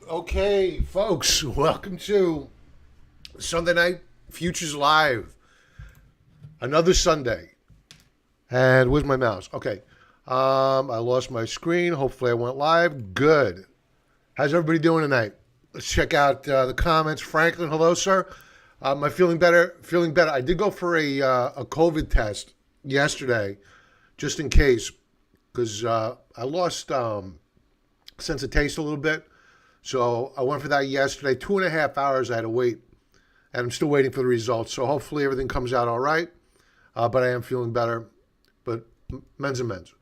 Okay, folks, welcome to Sunday Night Futures Live. Another Sunday. And where's my mouse? Okay. I lost my screen. Hopefully I went live. Good. How's everybody doing tonight? Let's check out the comments. Franklin, hello, sir. Am I feeling better? Feeling better. I did go for a COVID test yesterday, just in case, because I lost sense of taste a little bit. So I went for that yesterday. 2.5 hours I had to wait, and I'm still waiting for the results. So hopefully everything comes out all right. But I am feeling better. But men's and men's.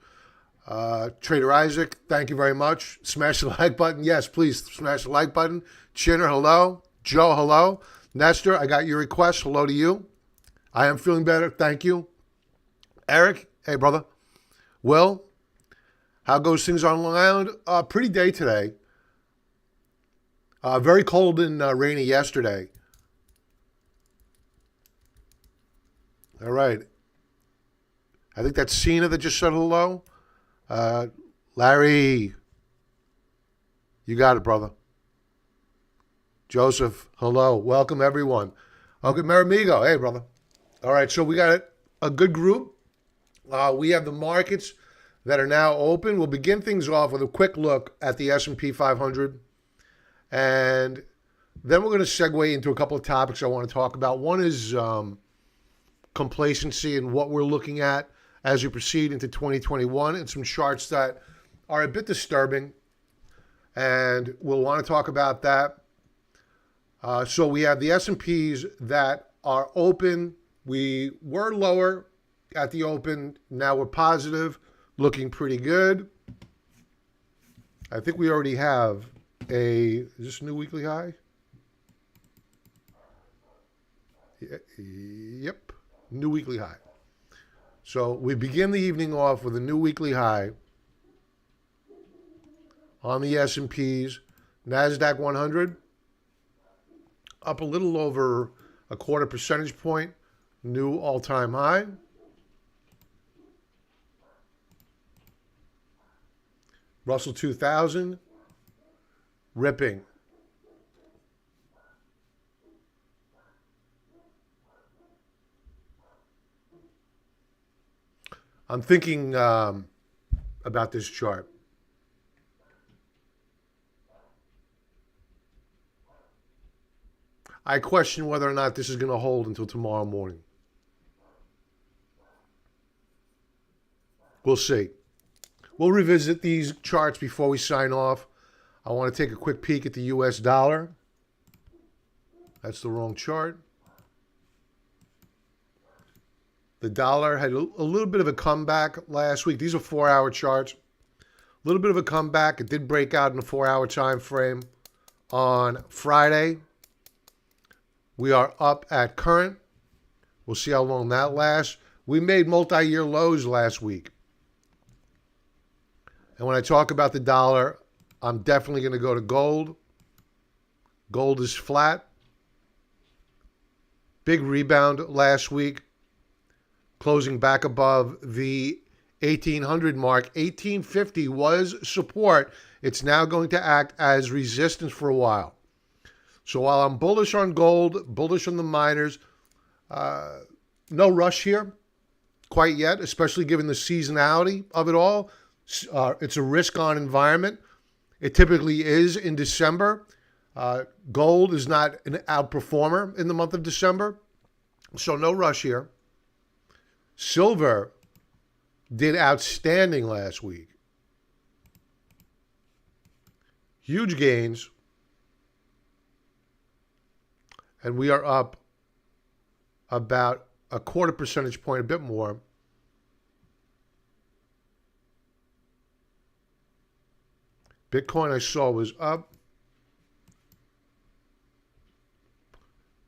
Trader Isaac, thank you very much. Smash the like button. Yes, please smash the like button. Chinner, hello. Joe, hello. Nestor, I got your request. Hello to you. I am feeling better. Thank you. Eric, hey, brother. Will, how goes things on Long Island? Pretty day today. Very cold and rainy yesterday. All right. I think that's Cena that just said hello. Larry, you got it, brother. Joseph, hello. Welcome, everyone. Uncle Maramigo, hey, brother. All right, so we got a good group. We have the markets that are now open. We'll begin things off with a quick look at the S&P 500. And then we're going to segue into a couple of topics I want to talk about. One is complacency and what we're looking at as we proceed into 2021, and some charts that are a bit disturbing. And we'll want to talk about that. So we have the S&Ps that are open. We were lower at the open. Now we're positive, looking pretty good. I think we already have is this a new weekly high? Yep, new weekly high. So we begin the evening off with a new weekly high on the S&Ps. NASDAQ 100 up a little over a quarter percentage point, new all-time high. Russell 2000 ripping. I'm thinking about this chart. I question whether or not this is going to hold until tomorrow morning. We'll see. We'll revisit these charts before we sign off. I want to take a quick peek at the US dollar. That's the wrong chart. The dollar had a little bit of a comeback last week. These are 4-hour charts. A little bit of a comeback. It did break out in a 4-hour time frame on Friday. We are up at current. We'll see how long that lasts. We made multi-year lows last week. And when I talk about the dollar, I'm definitely going to go to gold. Gold is flat. Big rebound last week, closing back above the 1800 mark. 1850 was support. It's now going to act as resistance for a while. So while I'm bullish on gold, bullish on the miners, no rush here quite yet, especially given the seasonality of it all. It's a risk-on environment. It typically is in December. Gold is not an outperformer in the month of December, so no rush here. Silver did outstanding last week. Huge gains. And we are up about a quarter percentage point, a bit more. Bitcoin I saw was up.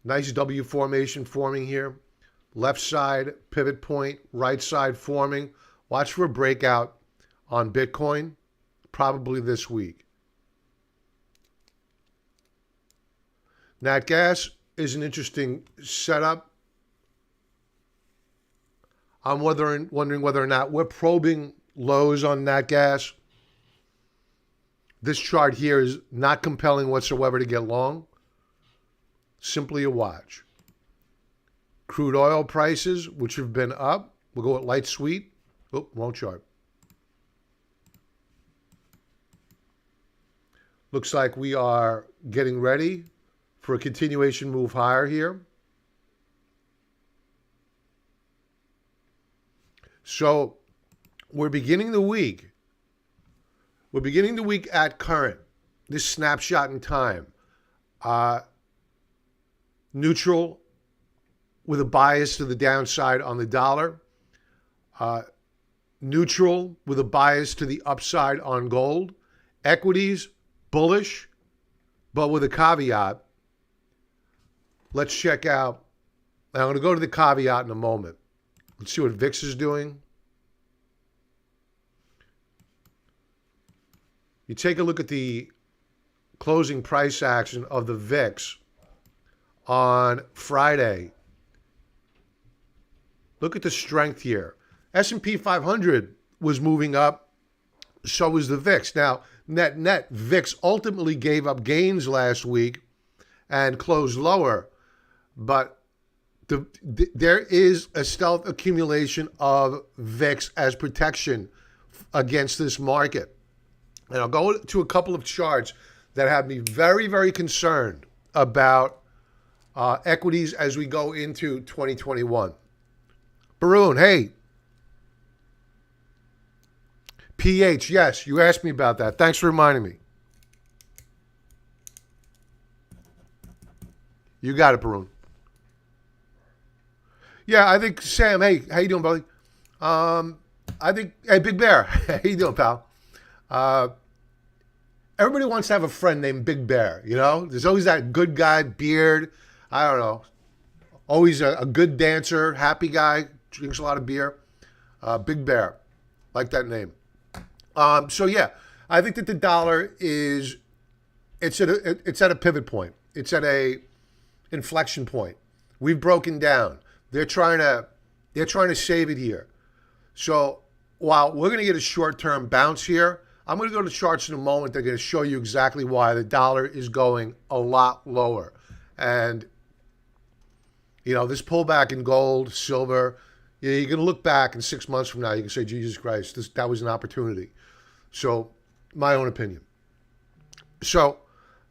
Nice W formation forming here. Left side pivot point, right side forming. Watch for a breakout on Bitcoin, probably this week. Nat gas is an interesting setup. I'm wondering whether or not we're probing lows on nat gas. This chart here is not compelling whatsoever to get long. Simply a watch. Crude oil prices, which have been up. We'll go with light sweet. Oh, wrong chart. Looks like we are getting ready for a continuation move higher here. So we're beginning the week. We're beginning the week at current, this snapshot in time. Neutral with a bias to the downside on the dollar. Neutral with a bias to the upside on gold. Equities, bullish, but with a caveat. Let's check out. I'm going to go to the caveat in a moment. Let's see what VIX is doing. You take a look at the closing price action of the VIX on Friday. Look at the strength here. S&P 500 was moving up, so was the VIX. Now, net, VIX ultimately gave up gains last week and closed lower, but there is a stealth accumulation of VIX as protection against this market. And I'll go to a couple of charts that have me very, very concerned about equities as we go into 2021. Barun, hey. PH, yes, you asked me about that. Thanks for reminding me. You got it, Barun. Yeah, I think, Sam, hey, how you doing, buddy? I think, hey, Big Bear, how you doing, pal? Everybody wants to have a friend named Big Bear, you know? There's always that good guy, beard, I don't know. Always a good dancer, happy guy, drinks a lot of beer. Big Bear, like that name. So yeah, I think that the dollar is, it's at a pivot point. It's at a inflection point. We've broken down. They're trying to save it here. So while we're going to get a short-term bounce here, I'm going to go to charts in a moment. They're going to show you exactly why the dollar is going a lot lower. And, you know, this pullback in gold, silver, you're going to look back in 6 months from now, you can say, Jesus Christ, that was an opportunity. So, my own opinion. So,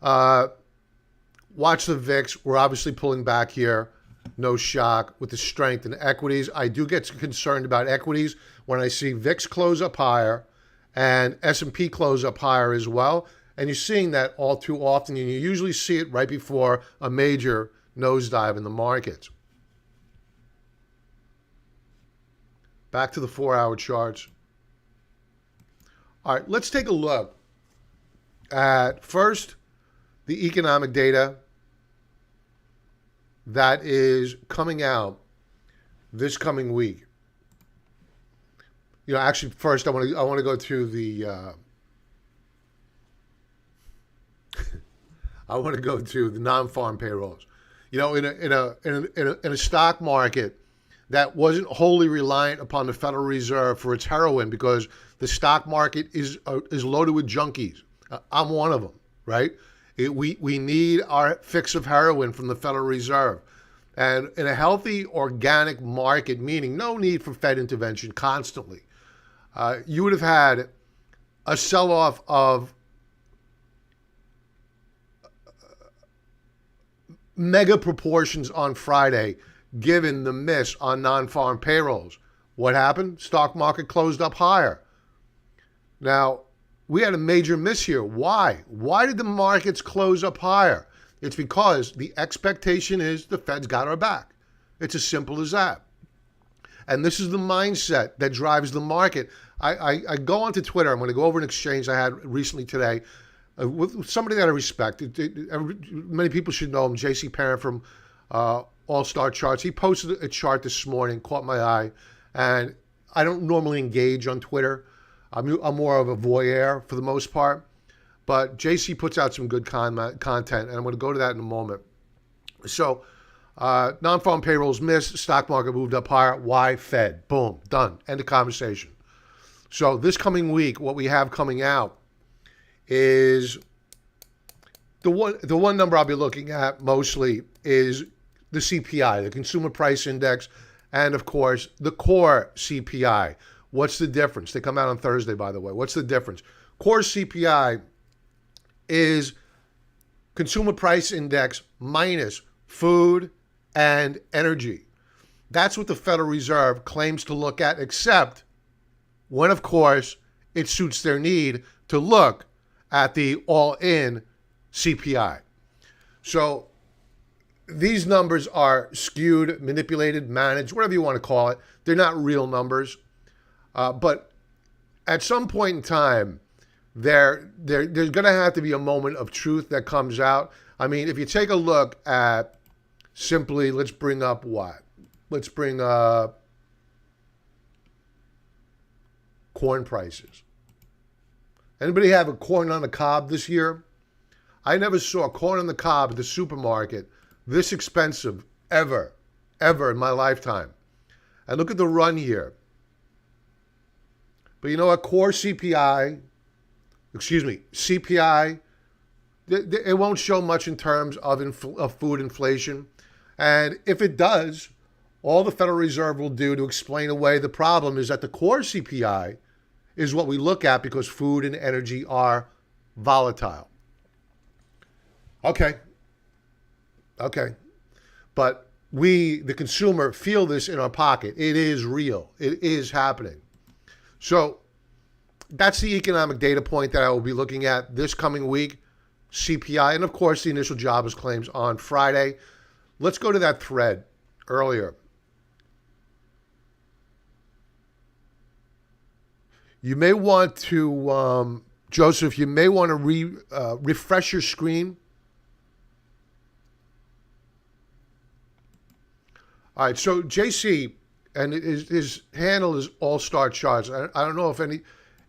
watch the VIX. We're obviously pulling back here. No shock with the strength in equities. I do get concerned about equities when I see VIX close up higher and S&P close up higher as well. And you're seeing that all too often, and you usually see it right before a major nosedive in the markets. Back to the 4-hour charts. All right, let's take a look at first the economic data that is coming out this coming week. You know, actually, first I want to go to the I want to go to the non-farm payrolls. You know, in a stock market that wasn't wholly reliant upon the Federal Reserve for its heroin, because the stock market is loaded with junkies. I'm one of them, right? We need our fix of heroin from the Federal Reserve. And in a healthy, organic market, meaning no need for Fed intervention constantly, you would have had a sell-off of mega proportions on Friday, given the miss on non-farm payrolls. What happened? Stock market closed up higher. Now, we had a major miss here. Why? Why did the markets close up higher? It's because the expectation is the Fed's got our back. It's as simple as that. And this is the mindset that drives the market. I go onto Twitter. I'm going to go over an exchange I had recently today with somebody that I respect. Many people should know him, J.C. Parent from All-Star Charts. He posted a chart this morning, caught my eye. And I don't normally engage on Twitter. I'm more of a voyeur for the most part. But JC puts out some good content, and I'm going to go to that in a moment. So, non-farm payrolls missed, stock market moved up higher. Why? Fed. Boom. Done. End of conversation. So this coming week, what we have coming out is the one number I'll be looking at mostly is the CPI, the Consumer Price Index, and of course the core CPI. What's the difference? They come out on Thursday, by the way. What's the difference? Core CPI is Consumer Price Index minus food and energy. That's what the Federal Reserve claims to look at, except when, of course, it suits their need to look at the all-in CPI. So these numbers are skewed, manipulated, managed, whatever you want to call it. They're not real numbers. But at some point in time, there's going to have to be a moment of truth that comes out. I mean, if you take a look at simply, let's bring up what? Let's bring up corn prices. Anybody have a corn on the cob this year? I never saw corn on the cob at the supermarket this expensive ever in my lifetime. And look at the run here. But you know what? Core CPI, CPI, it won't show much in terms of food inflation. And if it does, all the Federal Reserve will do to explain away the problem is that the core CPI is what we look at because food and energy are volatile. Okay. But we, the consumer, feel this in our pocket. It is real. It is happening. So that's the economic data point that I will be looking at this coming week, CPI, and of course the initial jobless claims on Friday. Let's go to that thread earlier. You may want to, Joseph, you may want to refresh your screen. All right, so JC, and his handle is All-Star Charts. I don't know if any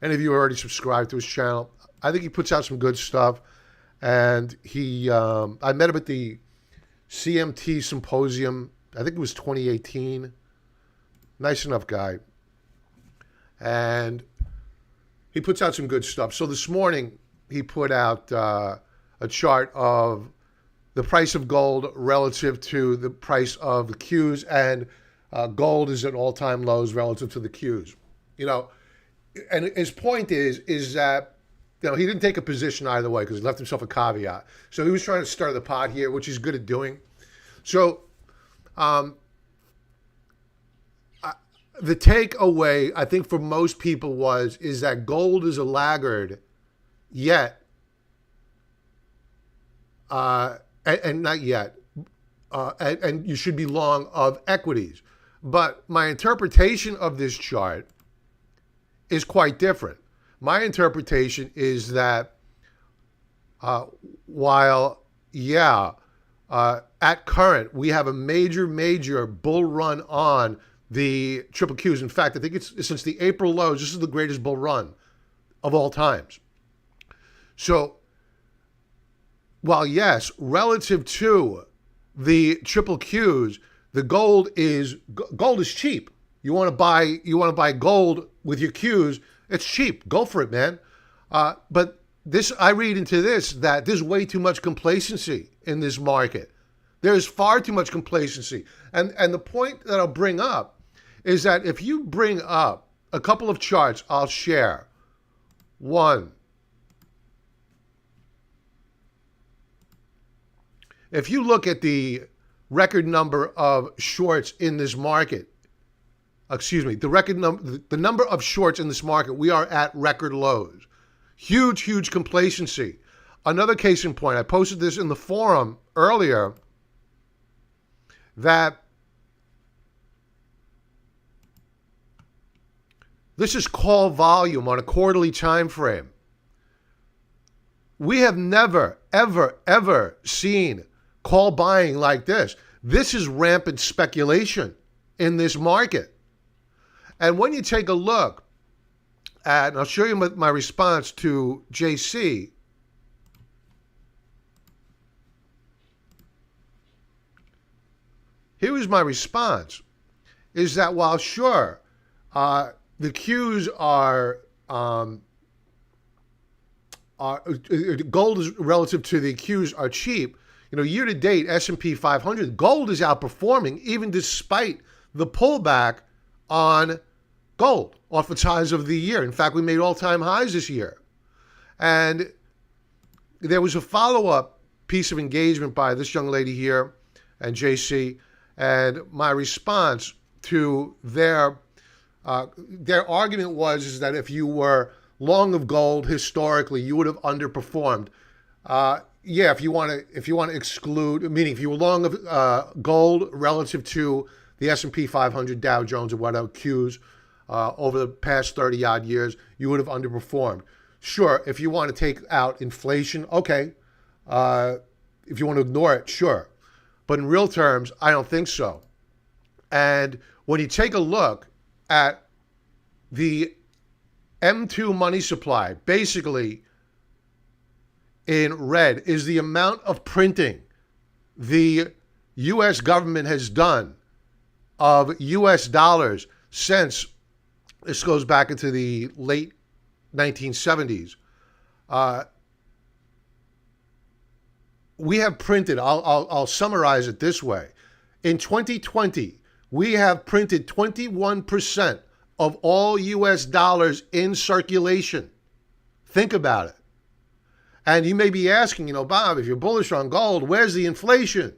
of you already subscribed to his channel. I think he puts out some good stuff. And I met him at the CMT Symposium. I think it was 2018. Nice enough guy. And he puts out some good stuff. So this morning, he put out a chart of the price of gold relative to the price of the Qs, and gold is at all-time lows relative to the Qs. You know, and his point is that, you know, he didn't take a position either way because he left himself a caveat. So he was trying to stir the pot here, which he's good at doing. So the takeaway, I think, for most people is that gold is a laggard, yet, and not yet, and you should be long of equities. But my interpretation of this chart is quite different. My interpretation is that while, at current, we have a major bull run on the triple Qs. In fact, I think it's since the April lows, this is the greatest bull run of all times. So, while yes, relative to the triple Qs, the gold is cheap. You want to buy gold with your Qs, it's cheap. Go for it, man. But I read into this that there's way too much complacency in this market. There's far too much complacency. And the point that I'll bring up is that if you bring up a couple of charts I'll share. One, if you look at the record number of shorts in this market, the number of shorts in this market, we are at record lows. Huge complacency. Another case in point, I posted this in the forum earlier, that this is call volume on a quarterly time frame. We have never, ever seen call buying like this. This is rampant speculation in this market. And when you take a look at, and I'll show you my response to JC, here is my response, is that while sure, the Qs are gold is relative to the Qs are cheap. Year to date, S&P 500, gold is outperforming even despite the pullback on gold off its highs of the year. In fact, we made all-time highs this year. And there was a follow-up piece of engagement by this young lady here and JC, and my response to their argument was that if you were long of gold historically, you would have underperformed. If you want to exclude, meaning if you were long of gold relative to the S&P 500, Dow Jones, or whatever, Qs, over the past 30 odd years, you would have underperformed. Sure, if you want to take out inflation, okay. If you want to ignore it, sure. But in real terms, I don't think so. And when you take a look at the M2 money supply, basically in red is the amount of printing the U.S. government has done of U.S. dollars since, this goes back into the late 1970s. We have printed, I'll summarize it this way. In 2020, we have printed 21% of all U.S. dollars in circulation. Think about it. And you may be asking, Bob, if you're bullish on gold, where's the inflation?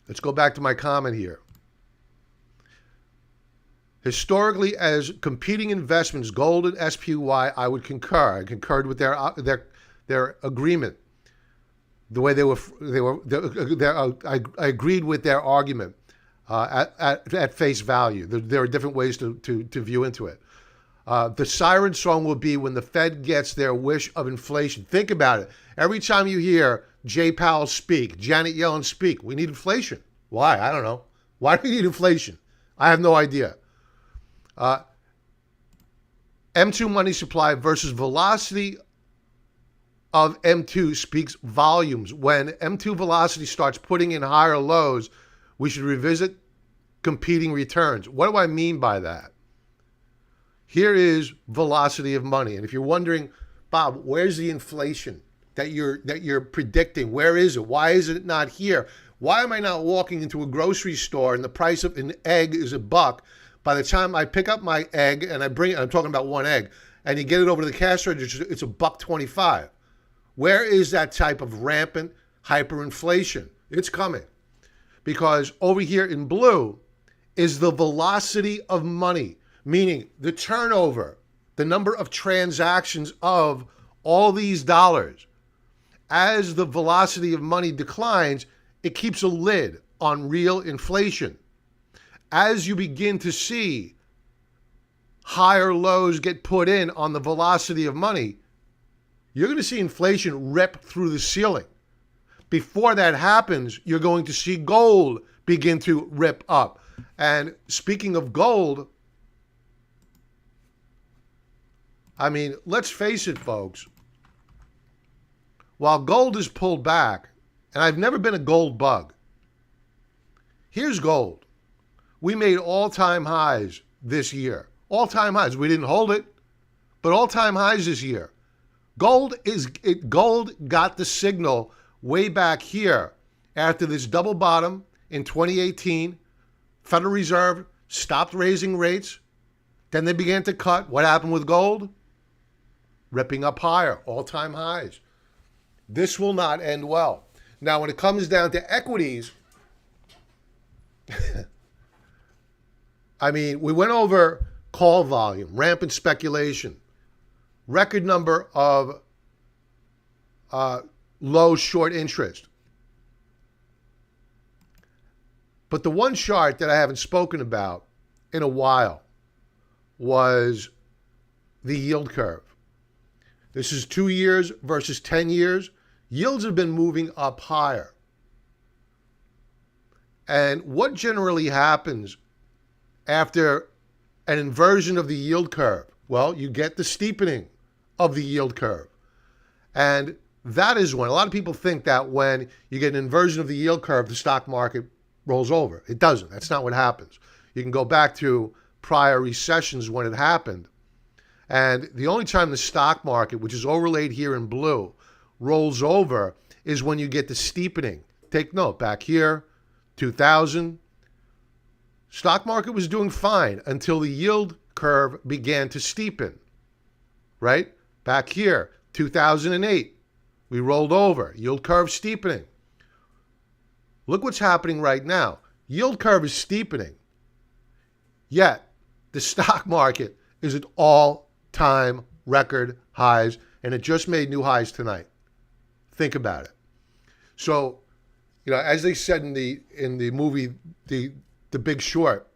Let's go back to my comment here. Historically, as competing investments, gold and SPY, I would concur. I concurred with their agreement. The way I agreed with their argument at face value. There are different ways to view into it. The siren song will be when the Fed gets their wish of inflation. Think about it. Every time you hear Jay Powell speak, Janet Yellen speak, we need inflation. Why? I don't know. Why do we need inflation? I have no idea. M2 money supply versus velocity of M2 speaks volumes. When M2 velocity starts putting in higher lows, we should revisit competing returns. What do I mean by that? Here is velocity of money. And if you're wondering, Bob, where's the inflation that you're predicting? Where is it? Why is it not here? Why am I not walking into a grocery store and the price of an egg is $1? By the time I pick up my egg and I bring it, I'm talking about one egg, and you get it over to the cash register, it's $1.25. Where is that type of rampant hyperinflation? It's coming. Because over here in blue is the velocity of money, meaning the turnover, the number of transactions of all these dollars. As the velocity of money declines, it keeps a lid on real inflation. As you begin to see higher lows get put in on the velocity of money, you're going to see inflation rip through the ceiling. Before that happens, you're going to see gold begin to rip up. And speaking of gold, I mean, let's face it, folks. While gold is pulled back, and I've never been a gold bug, here's gold. We made all-time highs this year. All-time highs. We didn't hold it, but all-time highs this year. Gold got the signal way back here after this double bottom in 2018. Federal Reserve stopped raising rates. Then they began to cut. What happened with gold? Ripping up higher, all-time highs. This will not end well. Now, when it comes down to equities, I mean, we went over call volume, rampant speculation, record number of low short interest. But the one chart that I haven't spoken about in a while was the yield curve. This is 2 years versus 10 years. Yields have been moving up higher. And what generally happens after an inversion of the yield curve? Well, you get the steepening of the yield curve. And that is when a lot of people think that when you get an inversion of the yield curve, the stock market rolls over. It doesn't. That's not what happens. You can go back to prior recessions when it happened. And the only time the stock market, which is overlaid here in blue, rolls over is when you get the steepening. Take note, back here, 2000, stock market was doing fine until the yield curve began to steepen, right? Back here, 2008, we rolled over, yield curve steepening. Look what's happening right now. Yield curve is steepening, yet the stock market is at all-time record highs, and it just made new highs tonight. Think about it. So, as they said in the movie, The Big Short,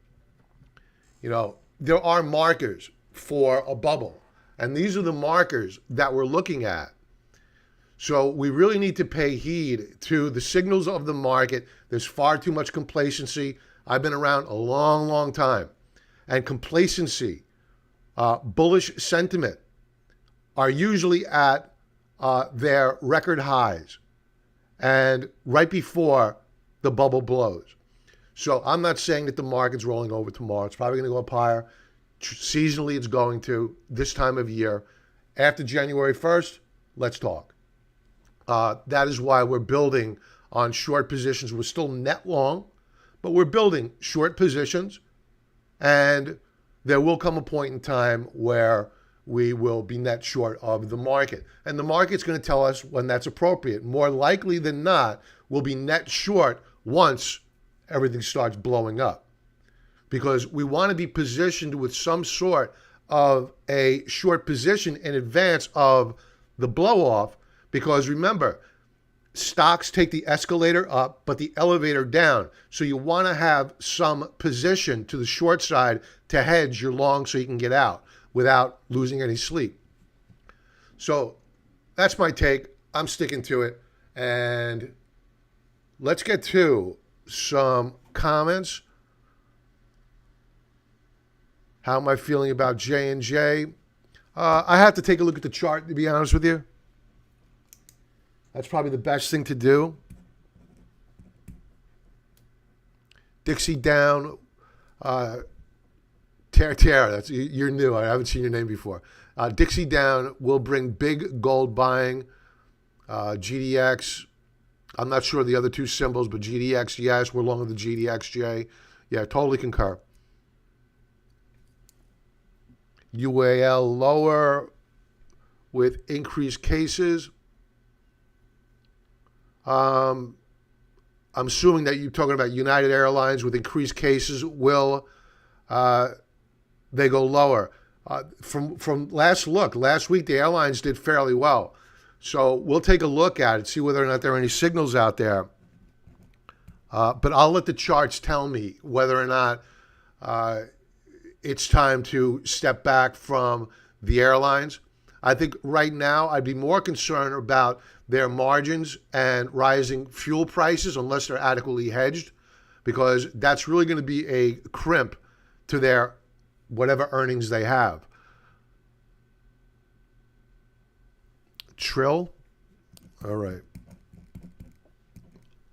there are markers for a bubble, and these are the markers that we're looking at. So we really need to pay heed to the signals of the market. There's far too much complacency. I've been around a long, long time, and complacency, bullish sentiment are usually at their record highs and right before the bubble blows. So I'm not saying that the market's rolling over tomorrow. It's probably going to go up higher. Seasonally, it's going to this time of year. After January 1st, let's talk. That is why we're building on short positions. We're still net long, but we're building short positions, and there will come a point in time where we will be net short of the market. And the market's going to tell us when that's appropriate. More likely than not, we'll be net short once everything starts blowing up, because we want to be positioned with some sort of a short position in advance of the blow off. Because remember, stocks take the escalator up, but the elevator down. So you want to have some position to the short side to hedge your long so you can get out without losing any sleep. So that's my take. I'm sticking to it. And let's get to some comments. How am I feeling about J&J? I have to take a look at the chart, to be honest with you. That's probably the best thing to do. Dixie down. Tara, that's, you're new. I haven't seen your name before. Dixie down will bring big gold buying. GDX. I'm not sure the other two symbols, but GDX, yes. We're long with the GDXJ. Yeah, totally concur. UAL lower with increased cases. I'm assuming that you're talking about United Airlines with increased cases. Will they go lower? From last week, the airlines did fairly well. So we'll take a look at it, see whether or not there are any signals out there. But I'll let the charts tell me whether or not it's time to step back from the airlines. I think right now I'd be more concerned about their margins and rising fuel prices unless they're adequately hedged, because that's really going to be a crimp to their whatever earnings they have. Trill? All right.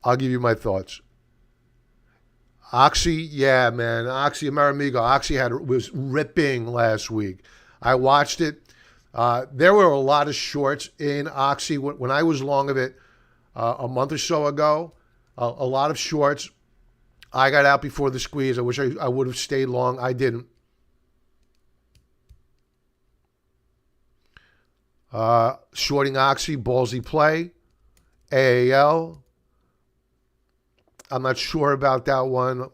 I'll give you my thoughts. Oxy, yeah, man. Oxy, Amerimigo. Oxy was ripping last week. I watched it. There were a lot of shorts in Oxy when I was long of it a month or so ago. A lot of shorts. I got out before the squeeze. I wish I would have stayed long. I didn't. Shorting Oxy, ballsy play. AAL. I'm not sure about that one.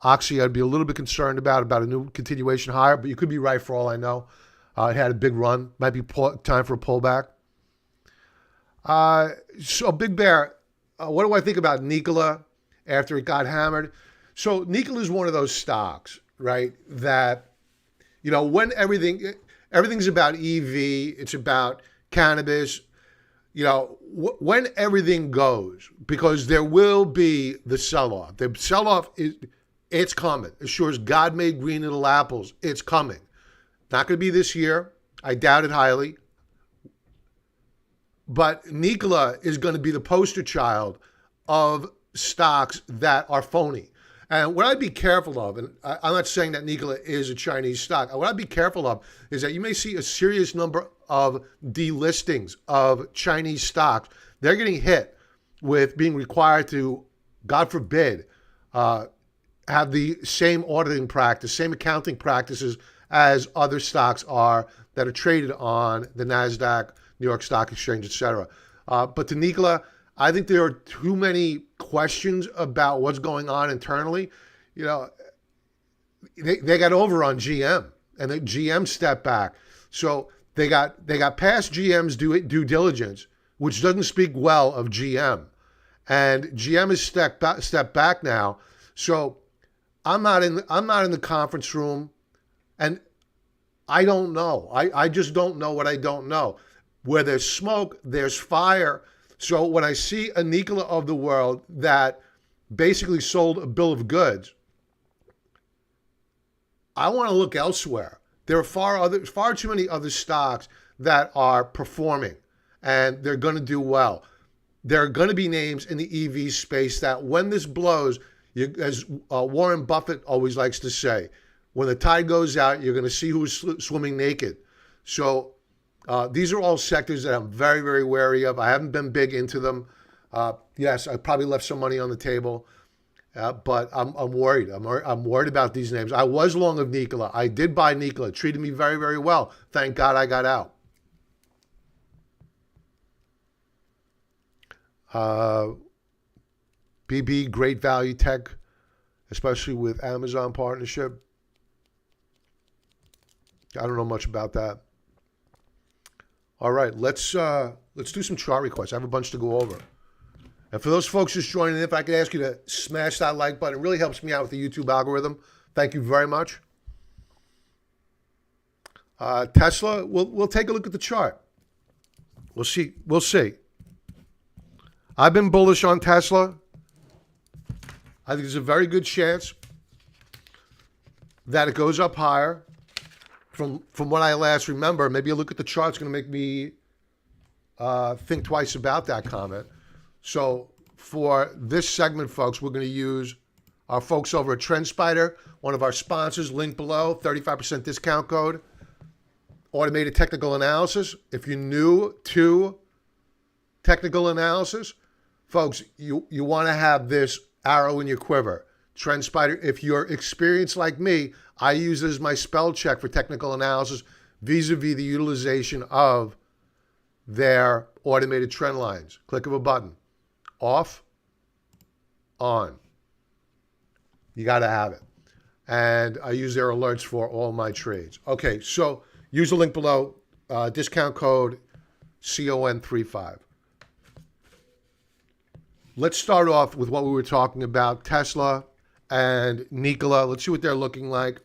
Oxy, I'd be a little bit concerned about a new continuation higher, but you could be right for all I know. It had a big run. Might be time for a pullback. So Big Bear, what do I think about Nikola after it got hammered? So Nikola is one of those stocks, right, that, when everything's about EV, it's about cannabis, when everything goes, because there will be the sell-off. The sell-off, it's coming. As sure as God made green little apples, it's coming. Not going to be this year. I doubt it highly. But Nikola is going to be the poster child of stocks that are phony. And what I'd be careful of, and I'm not saying that Nikola is a Chinese stock, what I'd be careful of is that you may see a serious number of delistings of Chinese stocks. They're getting hit with being required to, God forbid, have the same auditing practice, same accounting practices as other stocks are that are traded on the NASDAQ, New York Stock Exchange, etc. But to Nikola, I think there are too many questions about what's going on internally. You know, they got over on GM, and the GM stepped back. So they got past GM's due diligence, which doesn't speak well of GM. And GM has stepped back now. So I'm not in the conference room, and I don't know. I just don't know what I don't know. Where there's smoke, there's fire. So when I see a Nikola of the world that basically sold a bill of goods, I want to look elsewhere. There are far too many other stocks that are performing, and they're going to do well. There are going to be names in the EV space that when this blows, as Warren Buffett always likes to say, when the tide goes out, you're going to see who's swimming naked. So these are all sectors that I'm very, very wary of. I haven't been big into them. Yes, I probably left some money on the table, but I'm worried. I'm worried about these names. I was long of Nikola. I did buy Nikola. It treated me very, very well. Thank God I got out. BB, great value tech, especially with Amazon partnership. I don't know much about that. All right, let's do some chart requests. I have a bunch to go over. And for those folks just joining in, if I could ask you to smash that like button, it really helps me out with the YouTube algorithm. Thank you very much. Tesla, we'll take a look at the chart. We'll see. I've been bullish on Tesla. I think there's a very good chance that it goes up higher. From what I last remember, maybe a look at the chart is going to make me think twice about that comment. So for this segment, folks, we're going to use our folks over at TrendSpider, one of our sponsors, link below, 35% discount code, automated technical analysis. If you're new to technical analysis, folks, you want to have this arrow in your quiver. TrendSpider, if you're experienced like me, I use it as my spell check for technical analysis vis-a-vis the utilization of their automated trend lines. Click of a button. Off, on. You got to have it. And I use their alerts for all my trades. Okay, so use the link below, discount code CON35. Let's start off with what we were talking about, Tesla and Nikola. Let's see what they're looking like.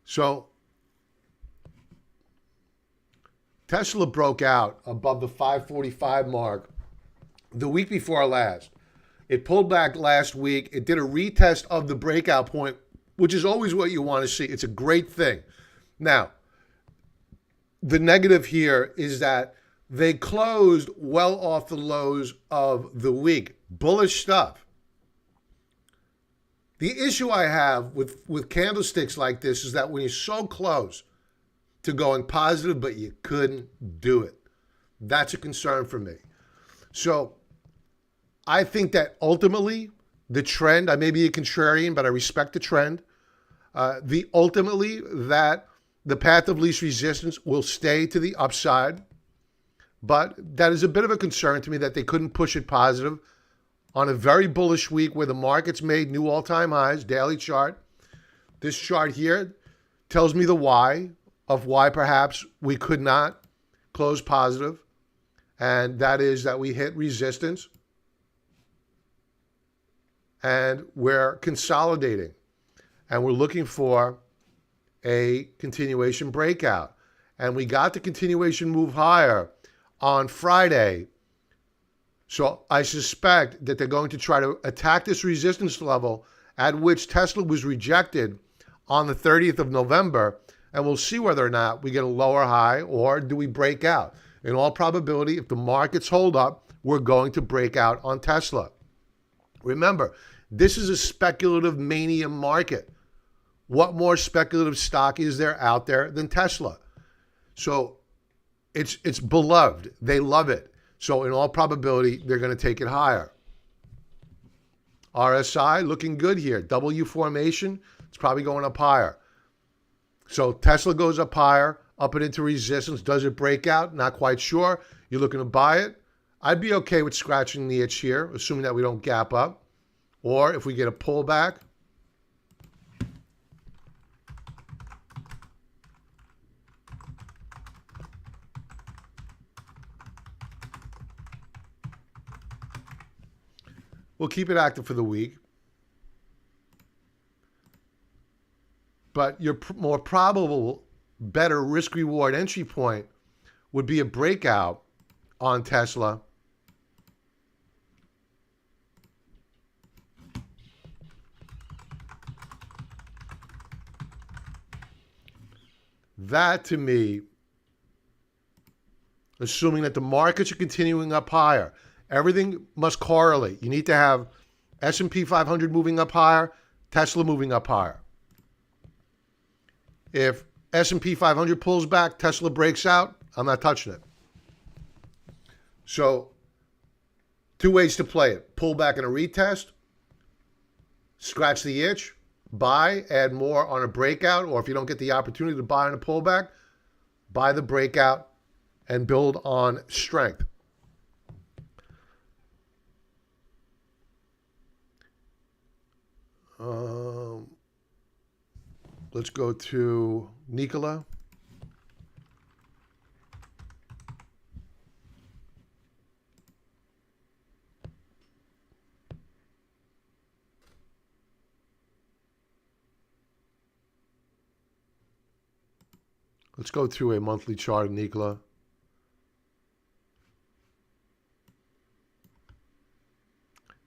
So Tesla broke out above the 545 mark the week before last. It pulled back last week. It did a retest of the breakout point, which is always what you want to see. It's a great thing. Now, the negative here is that they closed well off the lows of the week. Bullish stuff. The issue I have with candlesticks like this is that when you're so close to going positive, but you couldn't do it, that's a concern for me. So I think that ultimately the trend, I may be a contrarian, but I respect the trend. Ultimately that the path of least resistance will stay to the upside, but that is a bit of a concern to me that they couldn't push it positive on a very bullish week where the market's made new all-time highs, daily chart. This chart here tells me the why of why perhaps we could not close positive, and that is that we hit resistance and we're consolidating and we're looking for a continuation breakout. And we got the continuation move higher on Friday. So I suspect that they're going to try to attack this resistance level at which Tesla was rejected on the 30th of November. and we'll see whether or not we get a lower high or do we break out. In all probability, if the markets hold up, we're going to break out on Tesla. Remember, this is a speculative mania market. What more speculative stock is there out there than Tesla? So it's beloved. They love it. So in all probability, they're going to take it higher. RSI looking good here. W formation, it's probably going up higher. So Tesla goes up higher, up and into resistance. Does it break out? Not quite sure. You're looking to buy it. I'd be okay with scratching the itch here, assuming that we don't gap up. Or if we get a pullback, we'll keep it active for the week. But your more probable, better risk-reward entry point would be a breakout on Tesla. That, to me, assuming that the markets are continuing up higher, everything must correlate. You need to have S&P 500 moving up higher, Tesla moving up higher. If S&P 500 pulls back, Tesla breaks out, I'm not touching it. So, two ways to play it. Pull back in a retest, scratch the itch, buy, add more on a breakout, or if you don't get the opportunity to buy on a pullback, buy the breakout and build on strength. Let's go to Nikola. Let's go through a monthly chart of Nikola.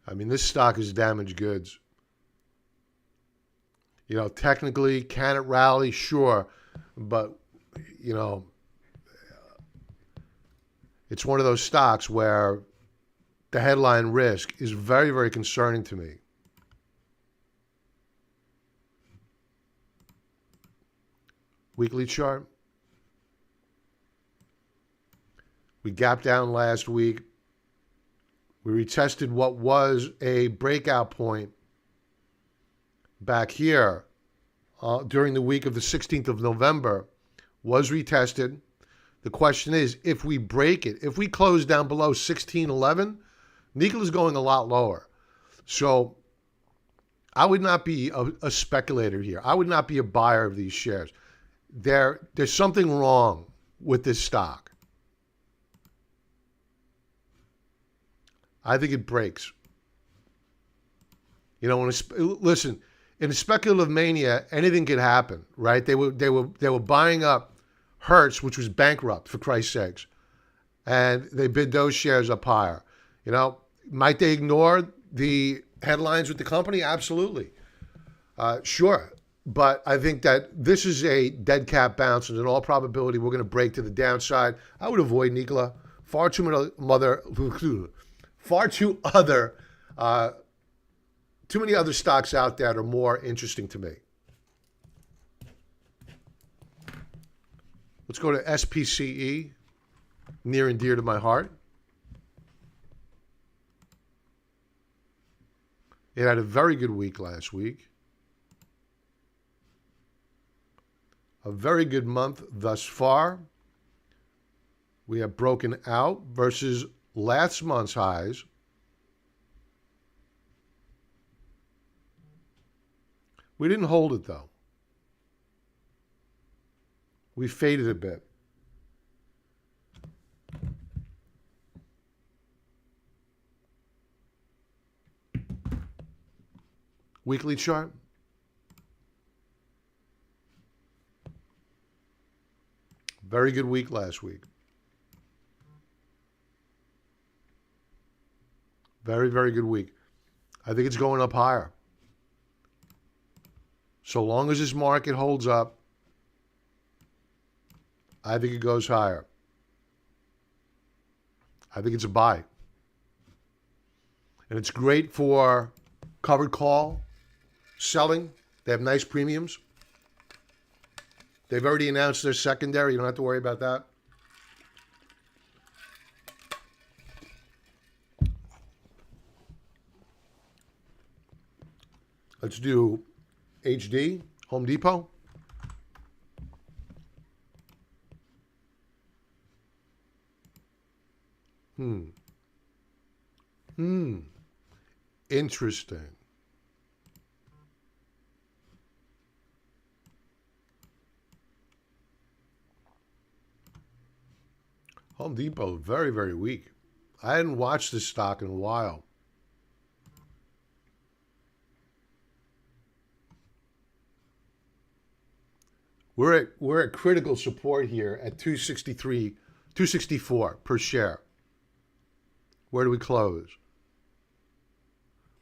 I mean, this stock is damaged goods. You know, technically, can it rally? Sure. But, you know, it's one of those stocks where the headline risk is very, very concerning to me. Weekly chart. We gapped down last week. We retested what was a breakout point back here during the week of the 16th of November, was retested. The question is, if we break it, if we close down below 1611, Nikola's going a lot lower. So I would not be a speculator here. I would not be a buyer of these shares. There's something wrong with this stock. I think it breaks. You know, listen, in a speculative mania, anything could happen, right? They were buying up Hertz, which was bankrupt, for Christ's sakes, and they bid those shares up higher. You know, might they ignore the headlines with the company? Absolutely, sure. But I think that this is a dead cat bounce, and in all probability, we're going to break to the downside. I would avoid Nikola. Far too many other stocks out there that are more interesting to me. Let's go to SPCE, near and dear to my heart. It had a very good week last week. A very good month thus far. We have broken out versus last month's highs. We didn't hold it, though. We faded a bit. Weekly chart. Very good week last week. Very, very good week. I think it's going up higher. So long as this market holds up, I think it goes higher. I think it's a buy. And it's great for covered call selling. They have nice premiums. They've already announced their secondary. You don't have to worry about that. Let's do HD, Home Depot. Interesting. Home Depot, very, very weak. I hadn't watched this stock in a while. We're at critical support here at 263, 264 per share. Where do we close?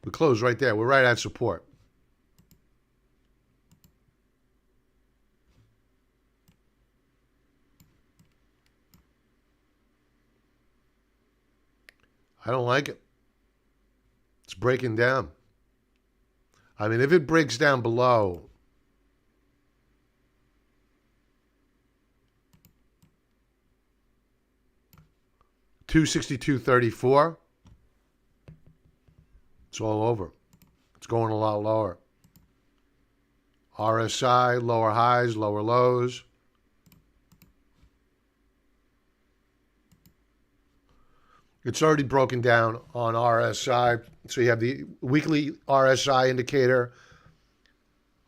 We close right there. We're right at support. I don't like it. It's breaking down. I mean, if it breaks down below 262.34, it's all over. It's going a lot lower. RSI, lower highs, lower lows. It's already broken down on RSI. So you have the weekly RSI indicator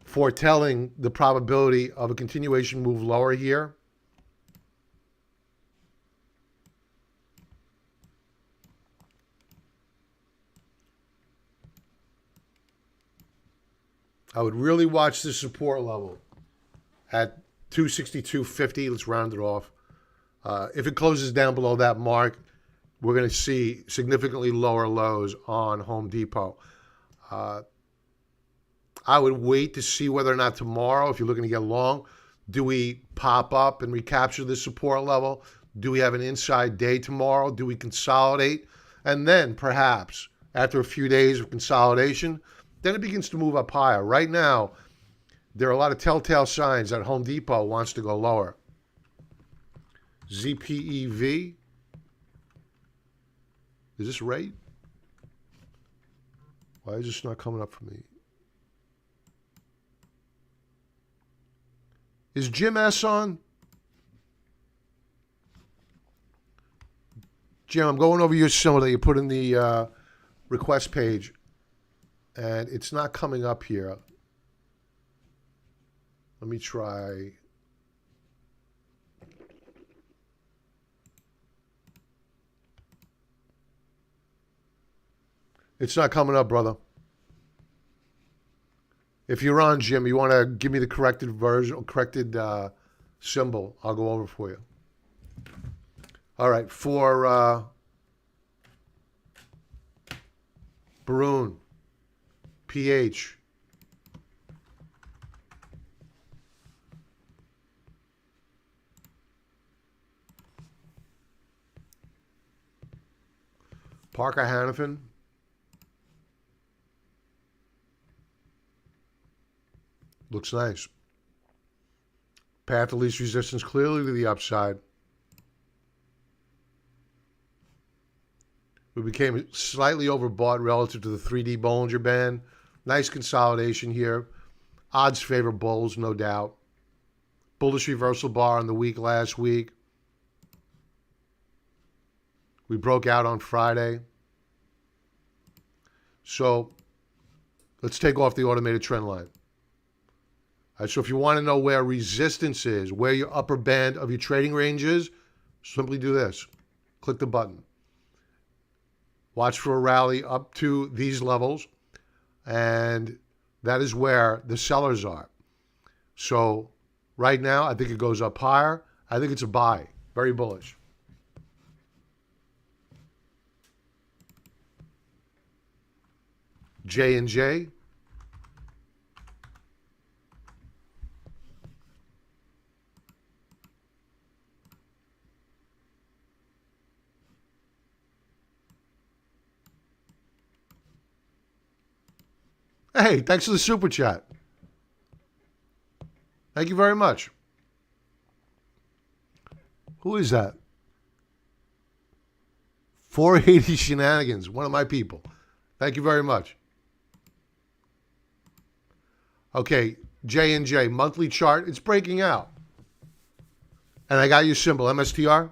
foretelling the probability of a continuation move lower here. I would really watch the support level at 262.50. Let's round it off. If it closes down below that mark, we're going to see significantly lower lows on Home Depot. I would wait to see whether or not tomorrow, if you're looking to get long, do we pop up and recapture the support level? Do we have an inside day tomorrow? Do we consolidate? And then perhaps after a few days of consolidation, then it begins to move up higher. Right now, there are a lot of telltale signs that Home Depot wants to go lower. ZPEV. Is this rate? Why is this not coming up for me? Is Jim S on? Jim, I'm going over your symbol that you put in the request page, and it's not coming up here. Let me try. It's not coming up, brother. If you're on, Jim, you want to give me the corrected version, corrected symbol, I'll go over for you. All right, for Baroon, PH. Parker Hannifin. Looks nice. Path of least resistance clearly to the upside. We became slightly overbought relative to the 3D Bollinger Band. Nice consolidation here. Odds favor bulls, no doubt. Bullish reversal bar on the week last week. We broke out on Friday. So let's take off the automated trend line. All right, so if you want to know where resistance is, where your upper band of your trading range is, simply do this. Click the button. Watch for a rally up to these levels, and that is where the sellers are. So right now, I think it goes up higher. I think it's a buy. Very bullish. J&J. Hey, thanks for the super chat. Thank you very much. Who is that? 480 Shenanigans, one of my people. Thank you very much. Okay, J&J, monthly chart. It's breaking out. And I got your symbol, MSTR.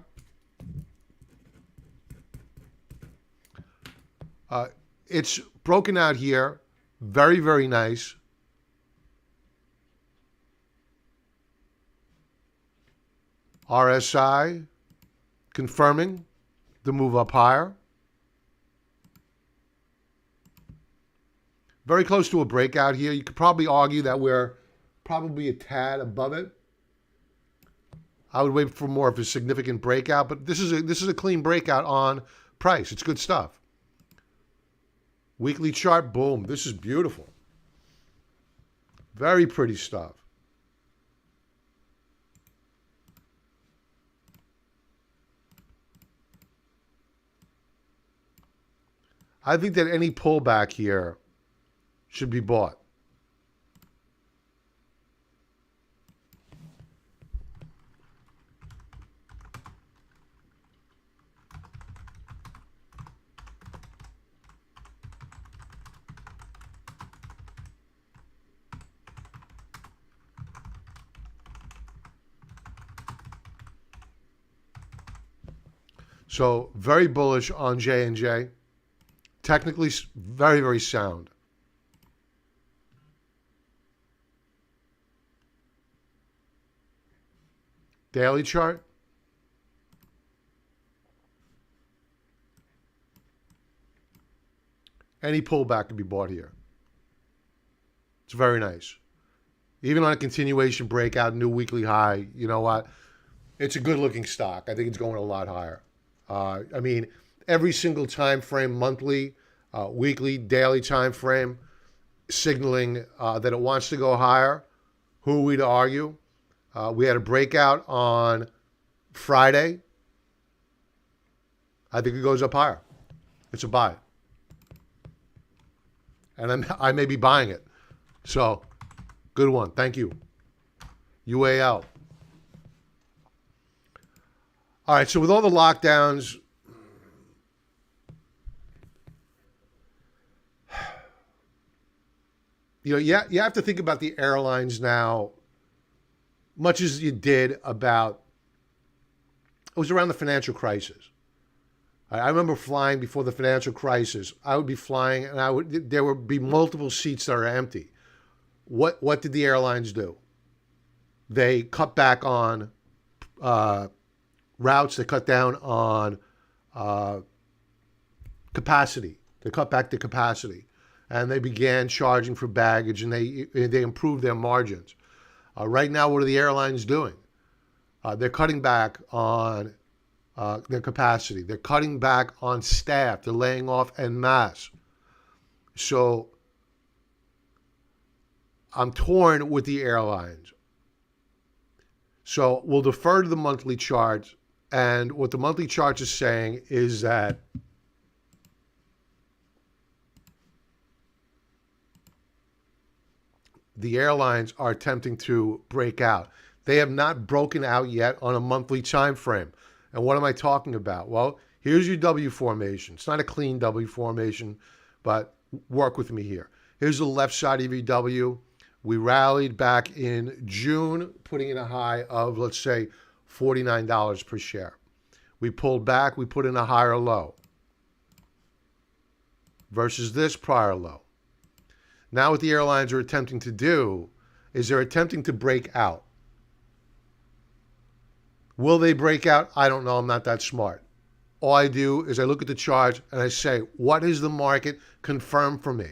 It's broken out here. Very, very nice. RSI confirming the move up higher. Very close to a breakout here. You could probably argue that we're probably a tad above it. I would wait for more of a significant breakout, but this is a clean breakout on price. It's good stuff. Weekly chart, boom. This is beautiful. Very pretty stuff. I think that any pullback here should be bought. So very bullish on J&J. Technically very, very sound. Daily chart. Any pullback can be bought here. It's very nice. Even on a continuation breakout, new weekly high, you know what? It's a good looking stock. I think it's going a lot higher. I mean, every single time frame, monthly, weekly, daily time frame, signaling that it wants to go higher. Who are we to argue? We had a breakout on Friday. I think it goes up higher. It's a buy. And I may be buying it. So, good one. Thank you. UAL. All right, so with all the lockdowns, you have to think about the airlines now, much as you did about, it was around the financial crisis. I remember flying before the financial crisis. I would be flying and there would be multiple seats that are empty. What did the airlines do? They cut back on routes. They cut down on capacity. They cut back the capacity. And they began charging for baggage, and they improved their margins. Right now, what are the airlines doing? They're cutting back on their capacity. They're cutting back on staff. They're laying off en masse. So I'm torn with the airlines. So we'll defer to the monthly charts. And what the monthly charts is saying is that the airlines are attempting to break out. They have not broken out yet on a monthly time frame. And what am I talking about? Well, here's your W formation. It's not a clean W formation, but work with me here. Here's the left side of your W. We rallied back in June, putting in a high of, let's say, $49 per share. We pulled back. We put in a higher low versus this prior low. Now what the airlines are attempting to do is they're attempting to break out. Will they break out? I don't know. I'm not that smart. All I do is I look at the charts and I say, what is the market confirmed for me?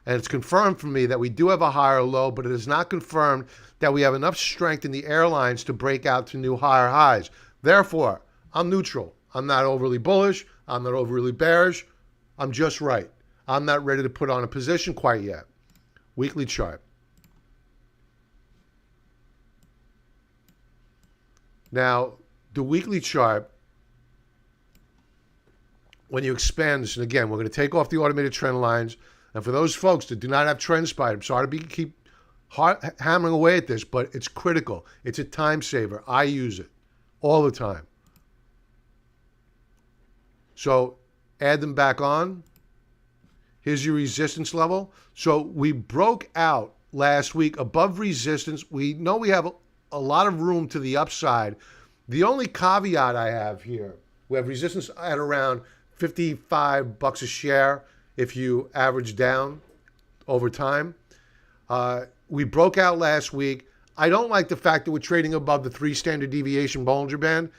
And it's confirmed for me that we do have a higher low, but it is not confirmed that we have enough strength in the airlines to break out to new higher highs. Therefore, I'm neutral. I'm not overly bullish. I'm not overly bearish. I'm just right. I'm not ready to put on a position quite yet. Weekly chart. Now, the weekly chart, when you expand this, and again, we're going to take off the automated trend lines. And for those folks that do not have TrendSpider, I'm sorry to keep hammering away at this, but it's critical. It's a time saver. I use it all the time. So add them back on. Here's your resistance level. So we broke out last week above resistance. We know we have a lot of room to the upside. The only caveat I have here, we have resistance at around $55 a share if you average down over time. We broke out last week. I don't like the fact that we're trading above the 3 standard deviation Bollinger Band,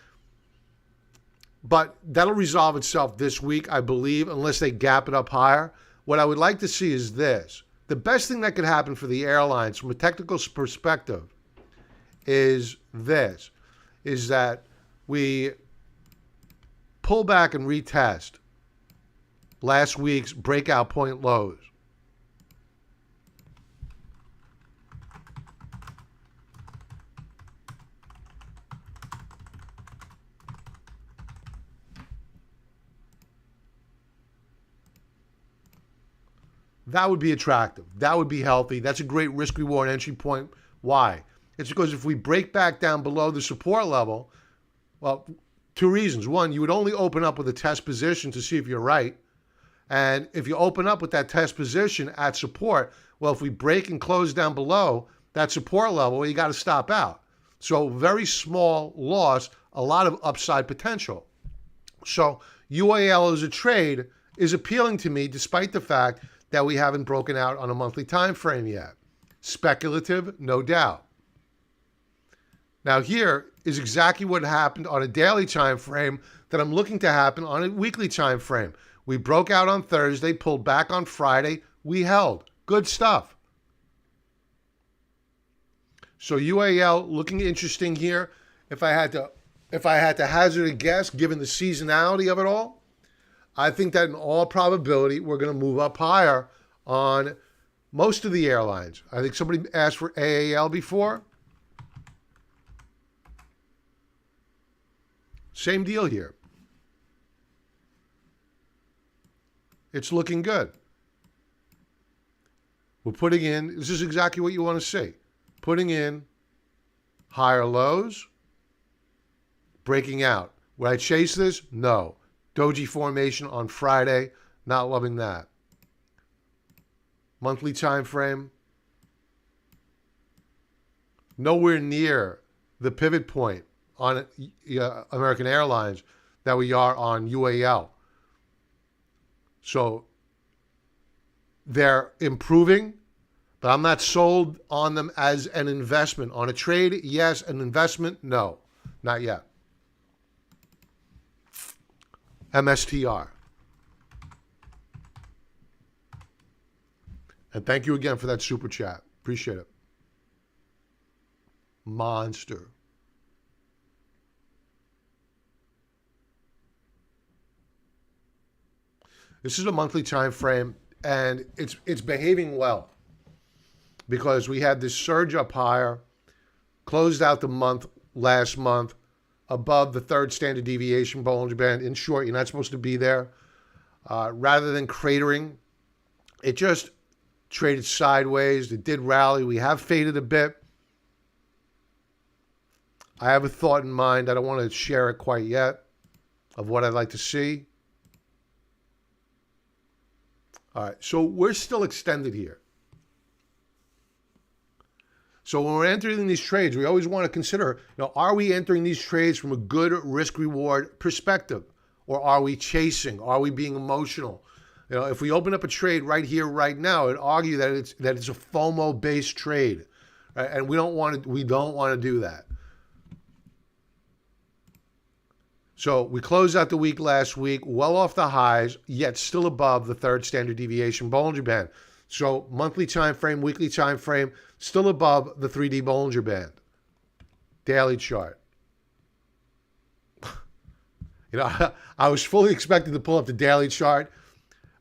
but that'll resolve itself this week, I believe, unless they gap it up higher. What I would like to see is this. The best thing that could happen for the airlines from a technical perspective is this, is that we pull back and retest last week's breakout point lows. That would be attractive. That would be healthy. That's a great risk-reward entry point. Why? It's because if we break back down below the support level, well, 2 reasons. One, you would only open up with a test position to see if you're right. And if you open up with that test position at support, well, if we break and close down below that support level, you got to stop out. So very small loss, a lot of upside potential. So UAL as a trade is appealing to me despite the fact that we haven't broken out on a monthly time frame yet. Speculative, no doubt. Now here is exactly what happened on a daily time frame that I'm looking to happen on a weekly time frame. We broke out on Thursday, pulled back on Friday, we held. Good stuff. So UAL looking interesting here. If I had to hazard a guess, given the seasonality of it all, I think that in all probability, we're going to move up higher on most of the airlines. I think somebody asked for AAL before. Same deal here. It's looking good. We're putting in, this is exactly what you want to see. Putting in higher lows, breaking out. Would I chase this? No. Doji formation on Friday, not loving that. Monthly time frame, nowhere near the pivot point on American Airlines that we are on UAL. So they're improving, but I'm not sold on them as an investment. On a trade, yes. An investment, no. Not yet. MSTR. And thank you again for that super chat. Appreciate it. Monster. This is a monthly time frame, and it's behaving well because we had this surge up higher, closed out the month last month above the 3rd standard deviation Bollinger Band. In short, you're not supposed to be there. Rather than cratering, it just traded sideways. It did rally. We have faded a bit. I have a thought in mind. I don't want to share it quite yet of what I'd like to see. All right, so we're still extended here. So when we're entering these trades, we always want to consider, are we entering these trades from a good risk-reward perspective? Or are we chasing? Are we being emotional? If we open up a trade right here, right now, I'd argue that it's a FOMO-based trade, right? And we don't want to do that. So we closed out the week last week, well off the highs, yet still above the 3rd standard deviation Bollinger Band. So monthly time frame, weekly time frame, still above the 3D Bollinger Band. Daily chart. I was fully expecting to pull up the daily chart,